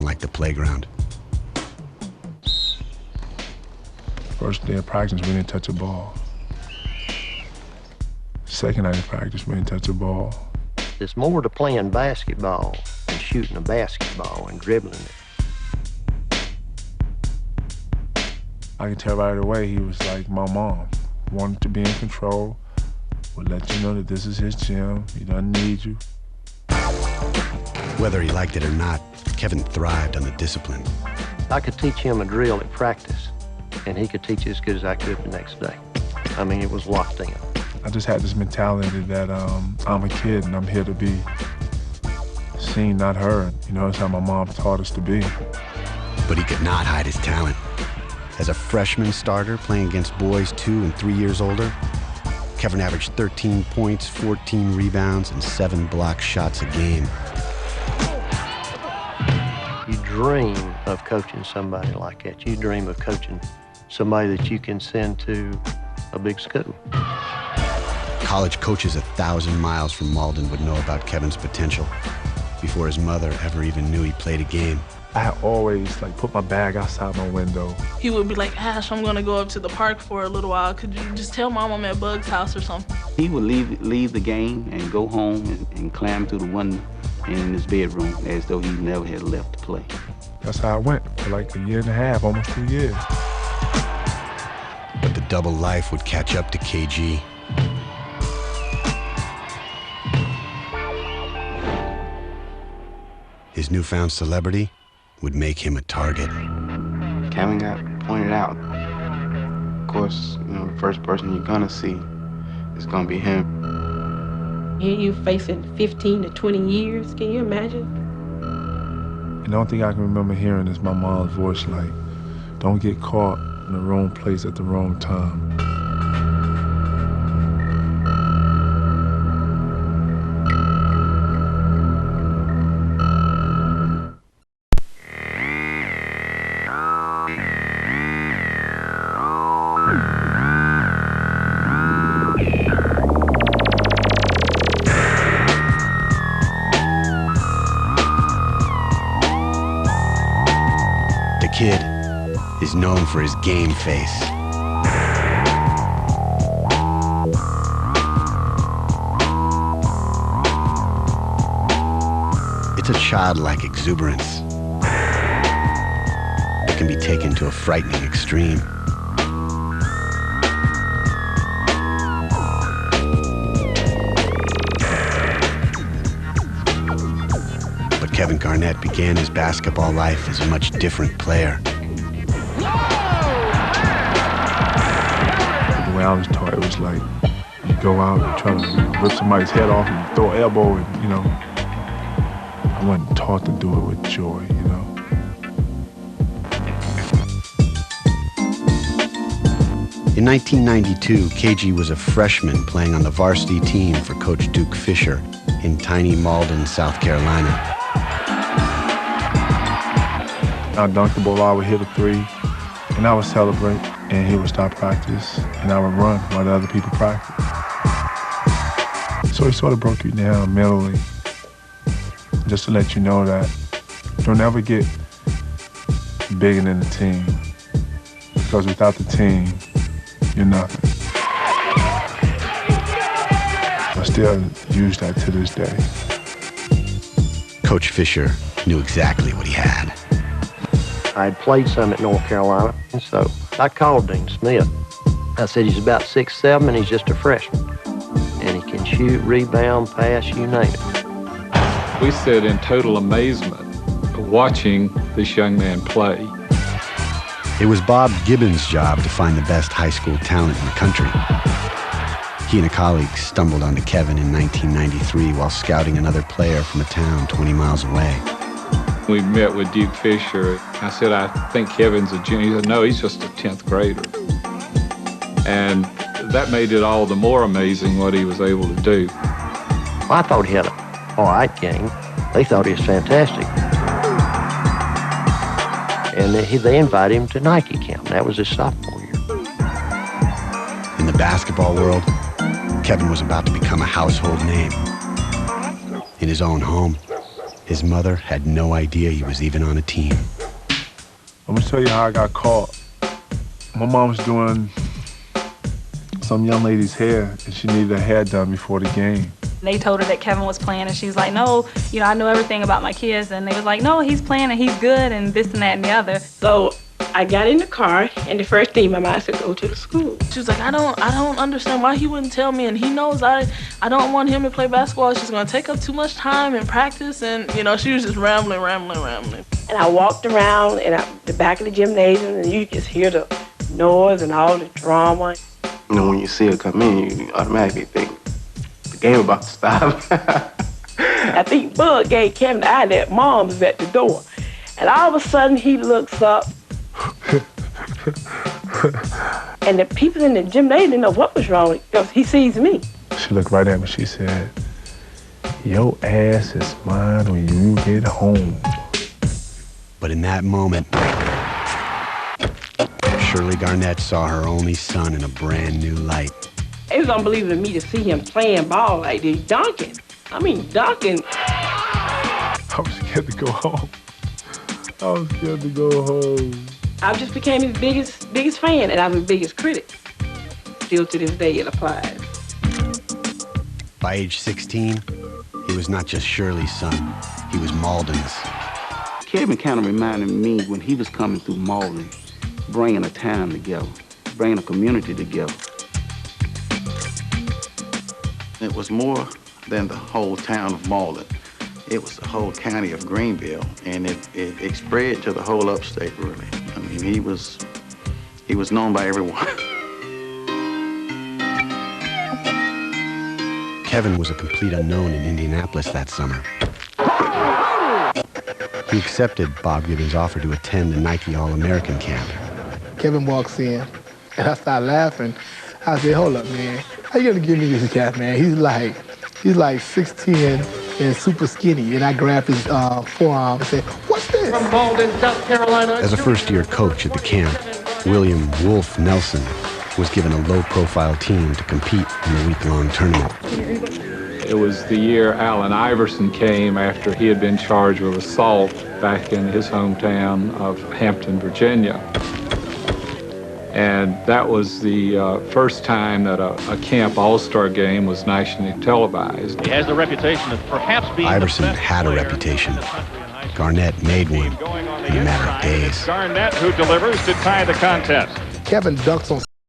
like the playground. First day of practice, we didn't touch a ball. Second night of practice, we didn't touch a ball. There's more to playing basketball than shooting a basketball and dribbling it. I could tell right away he was like my mom. Wanted to be in control, would let you know that this is his gym, he doesn't need you. Whether he liked it or not, Kevin thrived on the discipline. I could teach him a drill at practice, and he could teach it as good as I could the next day. I mean, it was locked in. I just had this mentality that I'm a kid and I'm here to be seen, not heard. You know, that's how my mom taught us to be. But he could not hide his talent. As a freshman starter playing against boys 2 and 3 years older, Kevin averaged 13 points, 14 rebounds, and 7 block shots a game. You dream of coaching somebody like that. You dream of coaching somebody that you can send to a big school. College coaches 1,000 miles from Malden would know about Kevin's potential before his mother ever even knew he played a game. I always put my bag outside my window. He would be like, Ash, I'm gonna go up to the park for a little while. Could you just tell Mom I'm at Bug's house or something? He would leave the game and go home and climb through the window in his bedroom as though he never had left to play. That's how I went for like a year and a half, almost 2 years. But the double life would catch up to KG. His newfound celebrity would make him a target. Kevin got pointed out. Of course, the first person you're gonna see is gonna be him. Here you facing 15 to 20 years, can you imagine? And the only thing I can remember hearing is my mom's voice like, don't get caught in the wrong place at the wrong time. Kid is known for his game face. It's a childlike exuberance that can be taken to a frightening extreme. But Kevin Garnett began his basketball life as a much different player. The way I was taught, it was like, you go out and try to rip somebody's head off and throw an elbow and, I wasn't taught to do it with joy, In 1992, KG was a freshman playing on the varsity team for Coach Duke Fisher in tiny Malden, South Carolina. I dunked the ball, I would hit a 3, and I would celebrate, and he would stop practice, and I would run while the other people practiced. So he sort of broke you down mentally, just to let you know that you'll never get bigger than the team, because without the team, you're nothing. I still use that to this day. Coach Fisher knew exactly what he had. I had played some at North Carolina, and so I called Dean Smith. I said, he's about 6'7", and he's just a freshman. And he can shoot, rebound, pass, you name it. We stood in total amazement watching this young man play. It was Bob Gibbons' job to find the best high school talent in the country. He and a colleague stumbled onto Kevin in 1993 while scouting another player from a town 20 miles away. We met with Duke Fisher. I said, I think Kevin's a junior. He said, no, he's just a 10th grader. And that made it all the more amazing what he was able to do. Well, I thought he had an all right game. They thought he was fantastic. And they invited him to Nike camp. That was his sophomore year. In the basketball world, Kevin was about to become a household name in his own home His mother had no idea he was even on a team. I'm gonna tell you how I got caught. My mom was doing some young lady's hair, and she needed her hair done before the game. They told her that Kevin was playing, and she was like, no, you know, I know everything about my kids. And they was like, no, he's playing, and he's good, and this and that and the other. So I got in the car, and the first thing my mom said, go to the school. She was like, I don't understand why he wouldn't tell me, and he knows I don't want him to play basketball. She's gonna take up too much time in practice, and you know, she was just rambling. And I walked around in the back of the gymnasium, and you just hear the noise and all the drama. You know, when you see her come in, you automatically think the game about to stop. I think Bud gave Kevin the eye that Mom was at the door. And all of a sudden, he looks up. And the people in the gymnasium didn't know what was wrong because he sees me. She looked right at me. She said, your ass is mine when you get home. But in that moment, Shirley Garnett saw her only son in a brand new light. It was unbelievable to me to see him playing ball like this, dunking. I mean, dunking. I was scared to go home. I just became his biggest fan, and I was his biggest critic. Still to this day, it applies. By age 16, he was not just Shirley's son, he was Malden's. Kevin kind of reminded me when he was coming through Malden, bringing a town together, bringing a community together. It was more than the whole town of Malden. It was the whole county of Greenville, and it spread to the whole upstate, really. I mean, he was known by everyone. Kevin was a complete unknown in Indianapolis that summer. He accepted Bob Gibbons' offer to attend the Nike All-American camp. Kevin walks in, and I start laughing. I said, hold up, man. How you gonna give me this cat, man? He's like 6'10" and super skinny. And I grabbed his forearm and said, what's this? From Malden, South Carolina. As a first-year coach at the camp, William Wolf Nelson was given a low-profile team to compete in the week-long tournament. It was the year Allen Iverson came after he had been charged with assault back in his hometown of Hampton, Virginia. And that was the first time that a camp all-star game was nationally televised. He has the reputation of perhaps being Iverson the best had a reputation. Garnett made one in a matter of days. Garnett, who delivers to tie the contest. Kevin dunks on